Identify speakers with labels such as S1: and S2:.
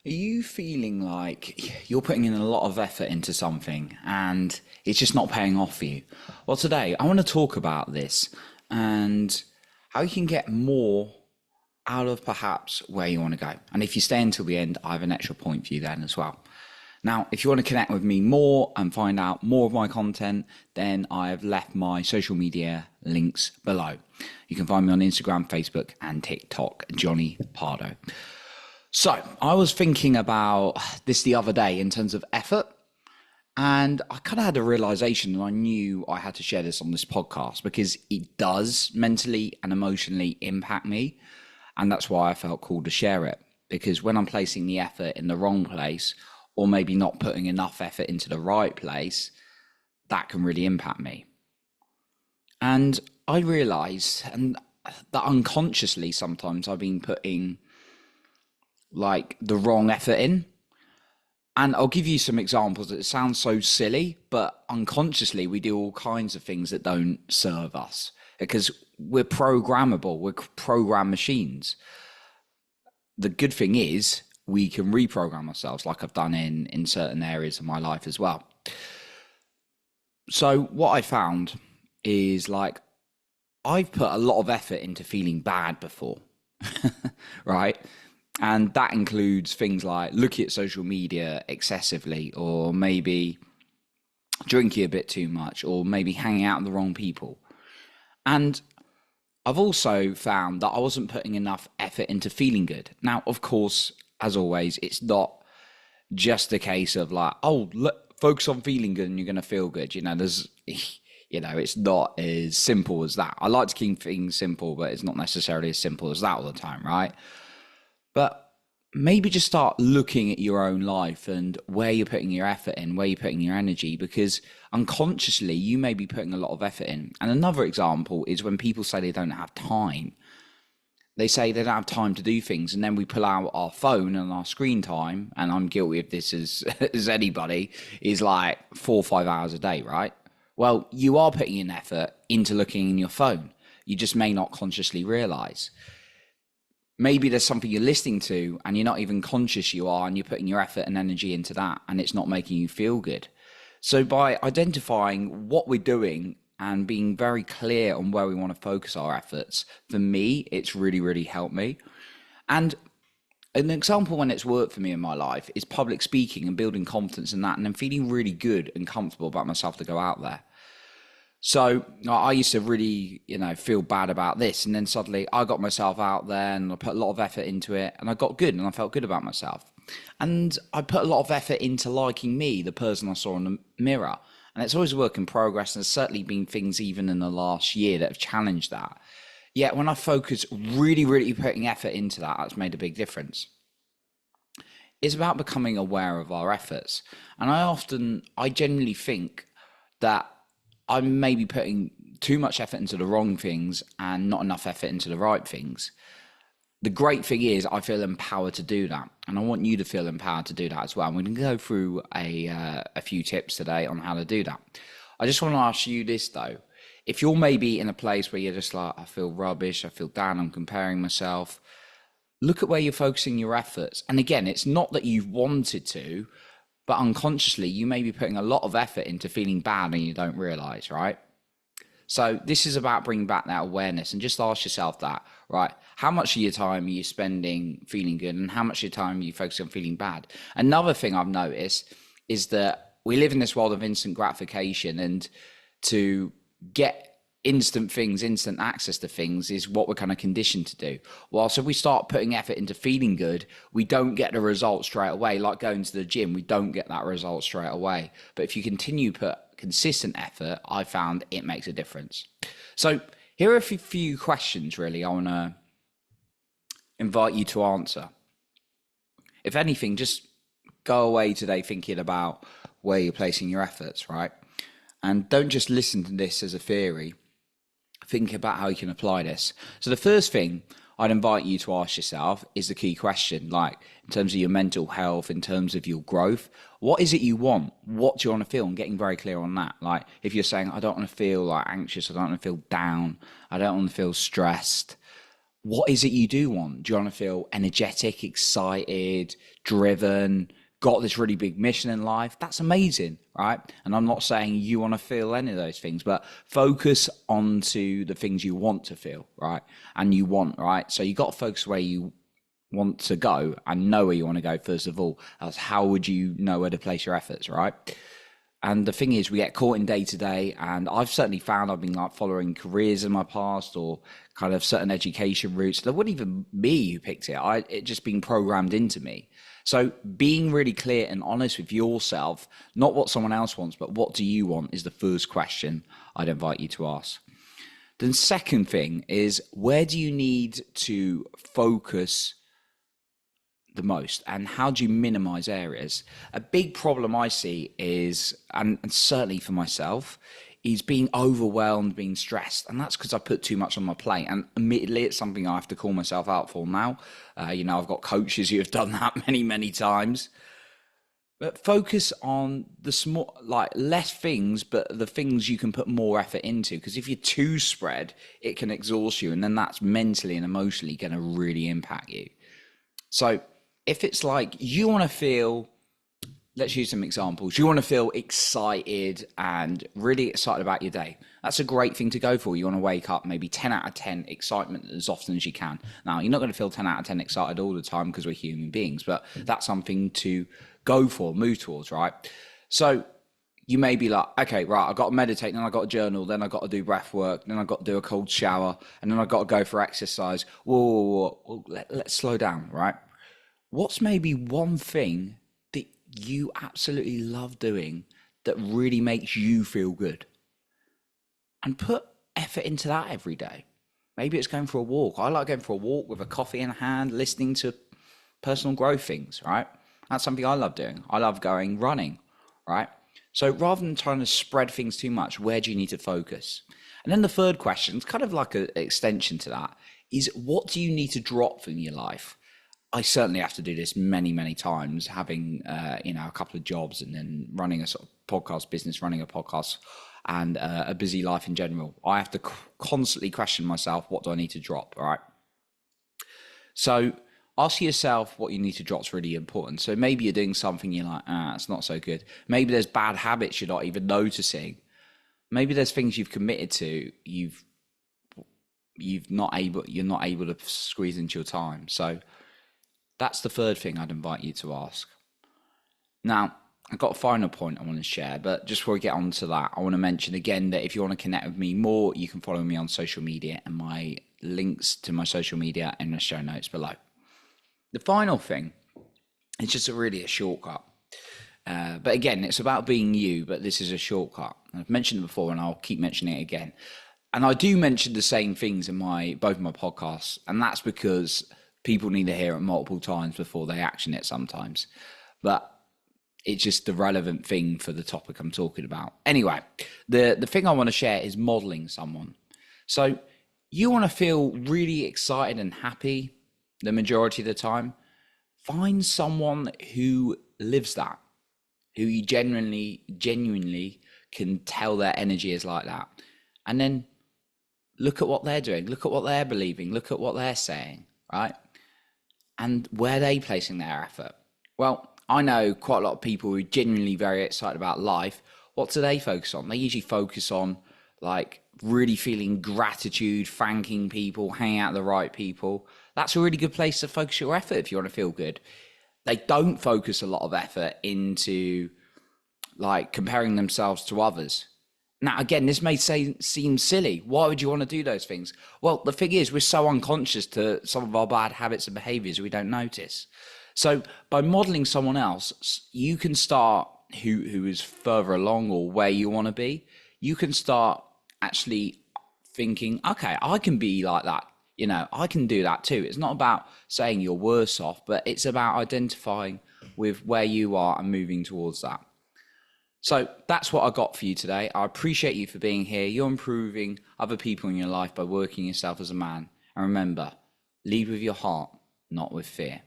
S1: Are you feeling like you're putting in a lot of effort into something and it's just not paying off for you? Well, today I want to talk about this and how you can get more out of perhaps where you want to go. And if you stay until the end, I have an extra point for you then as well. Now, if you want to connect with me more and find out more of my content, then I have left my social media links below. You can find me on Instagram, Facebook, and TikTok, Johnny Pardo. So I was thinking about this the other day in terms of effort, and I kind of had a realization, and I knew I had to share this on this podcast because it does mentally and emotionally impact me. And that's why I felt called to share it. Because when I'm placing the effort in the wrong place, or maybe not putting enough effort into the right place, that can really impact me. And I realized that unconsciously sometimes I've been putting like the wrong effort in. And I'll give you some examples. It sounds so silly, but unconsciously we do all kinds of things that don't serve us because we're programmable. We're program machines. The good thing is we can reprogram ourselves like I've done in certain areas of my life as well. So what I found is like I've put a lot of effort into feeling bad before, right? And that includes things like looking at social media excessively, or maybe drinking a bit too much, or maybe hanging out with the wrong people. And I've also found that I wasn't putting enough effort into feeling good. Now, of course, as always, it's not just a case of like, oh, look, focus on feeling good and you're going to feel good. It's not as simple as that. I like to keep things simple, but it's not necessarily as simple as that all the time, right? But maybe just start looking at your own life and where you're putting your effort in, where you're putting your energy, because unconsciously you may be putting a lot of effort in. And another example is when people say they don't have time. They say they don't have time to do things, and then we pull out our phone and our screen time, and I'm guilty of this as anybody, is like 4 or 5 hours a day, right? Well, you are putting in effort into looking in your phone. You just may not consciously realize. Maybe there's something you're listening to and you're not even conscious you are, and you're putting your effort and energy into that and it's not making you feel good. So by identifying what we're doing and being very clear on where we want to focus our efforts, for me, it's really, really helped me. And an example when it's worked for me in my life is public speaking and building confidence in that, and then feeling really good and comfortable about myself to go out there. So I used to really, feel bad about this. And then suddenly I got myself out there and I put a lot of effort into it and I got good and I felt good about myself. And I put a lot of effort into liking me, the person I saw in the mirror. And it's always a work in progress. And there's certainly been things even in the last year that have challenged that. Yet when I focus really, really putting effort into that, that's made a big difference. It's about becoming aware of our efforts. And I genuinely think that I'm maybe putting too much effort into the wrong things and not enough effort into the right things. The great thing is I feel empowered to do that. And I want you to feel empowered to do that as well. And we're going to go through a few tips today on how to do that. I just want to ask you this though. If you're maybe in a place where you're just like, I feel rubbish, I feel down, I'm comparing myself, look at where you're focusing your efforts. And again, it's not that you've wanted to, but unconsciously, you may be putting a lot of effort into feeling bad and you don't realize, right? So this is about bringing back that awareness and just ask yourself that, right? How much of your time are you spending feeling good and how much of your time are you focusing on feeling bad? Another thing I've noticed is that we live in this world of instant gratification, and to get instant things, instant access to things is what we're kind of conditioned to do. Whilst if we start putting effort into feeling good, we don't get the result straight away. Like going to the gym, we don't get that result straight away. But if you continue to put consistent effort, I found it makes a difference. So here are a few questions really I want to invite you to answer. If anything, just go away today thinking about where you're placing your efforts, right? And don't just listen to this as a theory. Think about how you can apply this. So the first thing I'd invite you to ask yourself is the key question, like in terms of your mental health, in terms of your growth, what is it you want? What do you want to feel? And getting very clear on that. Like if you're saying, I don't want to feel like anxious, I don't want to feel down, I don't want to feel stressed. what is it you do want? Do you want to feel energetic, excited, driven, got this really big mission in life? That's amazing, right? And I'm not saying you want to feel any of those things, but focus onto the things you want to feel, right? And you want, right? So you got to focus where you want to go and know where you want to go first of all. Else, how would you know where to place your efforts, right? And the thing is, we get caught in day to day, and I've certainly found I've been like following careers in my past or kind of certain education routes. That wasn't even me who picked it. It just been programmed into me. So being really clear and honest with yourself, not what someone else wants, but what do you want, is the first question I'd invite you to ask. The second thing is, where do you need to focus the most, and how do you minimize areas? A big problem I see is, and certainly for myself, is being overwhelmed, being stressed, and that's because I put too much on my plate. And admittedly, it's something I have to call myself out for now. I've got coaches who have done that many times. But focus on the small, like less things, but the things you can put more effort into. Because if you're too spread, it can exhaust you, and then that's mentally and emotionally going to really impact you. So if it's like you want to feel, let's use some examples. You want to feel excited and really excited about your day. That's a great thing to go for. You want to wake up maybe 10 out of 10 excitement as often as you can. Now, you're not going to feel 10 out of 10 excited all the time because we're human beings, but that's something to go for, move towards, right? So you may be like, okay, right, I've got to meditate, then I've got to journal, then I've got to do breath work, then I've got to do a cold shower, and then I've got to go for exercise. Whoa. Let's slow down, right? What's maybe one thing that you absolutely love doing that really makes you feel good? And put effort into that every day. Maybe it's going for a walk. I like going for a walk with a coffee in hand, listening to personal growth things, right? That's something I love doing. I love going running, right? So rather than trying to spread things too much, where do you need to focus? And then the third question, it's kind of like an extension to that, is what do you need to drop from your life? I certainly have to do this many times, having a couple of jobs and then running a sort of podcast business, running a podcast, and a busy life in general. I have to constantly question myself, what do I need to drop, all right? So ask yourself what you need to drop is really important. So maybe you're doing something you're like, it's not so good. Maybe there's bad habits you're not even noticing. Maybe there's things you've committed to, you're not able to squeeze into your time. So that's the third thing I'd invite you to ask. Now, I've got a final point I want to share, but just before we get on to that, I want to mention again that if you want to connect with me more, you can follow me on social media, and my links to my social media in the show notes below. The final thing is just really a shortcut. But again, it's about being you, but this is a shortcut. I've mentioned it before, and I'll keep mentioning it again. And I do mention the same things in both my podcasts, and that's because people need to hear it multiple times before they action it sometimes. But it's just the relevant thing for the topic I'm talking about. Anyway, the thing I want to share is modeling someone. So you want to feel really excited and happy the majority of the time. Find someone who lives that, who you genuinely can tell their energy is like that. And then look at what they're doing, look at what they're believing, look at what they're saying, right? And where are they placing their effort? Well, I know quite a lot of people who are genuinely very excited about life. What do they focus on? They usually focus on like really feeling gratitude, thanking people, hanging out with the right people. That's a really good place to focus your effort if you want to feel good. They don't focus a lot of effort into like comparing themselves to others. Now, again, this may seem silly. Why would you want to do those things? Well, the thing is, we're so unconscious to some of our bad habits and behaviors we don't notice. So by modeling someone else, you can start who is further along or where you want to be. You can start actually thinking, okay, I can be like that. I can do that too. It's not about saying you're worse off, but it's about identifying with where you are and moving towards that. So that's what I got for you today. I appreciate you for being here. You're improving other people in your life by working yourself as a man. And remember, lead with your heart, not with fear.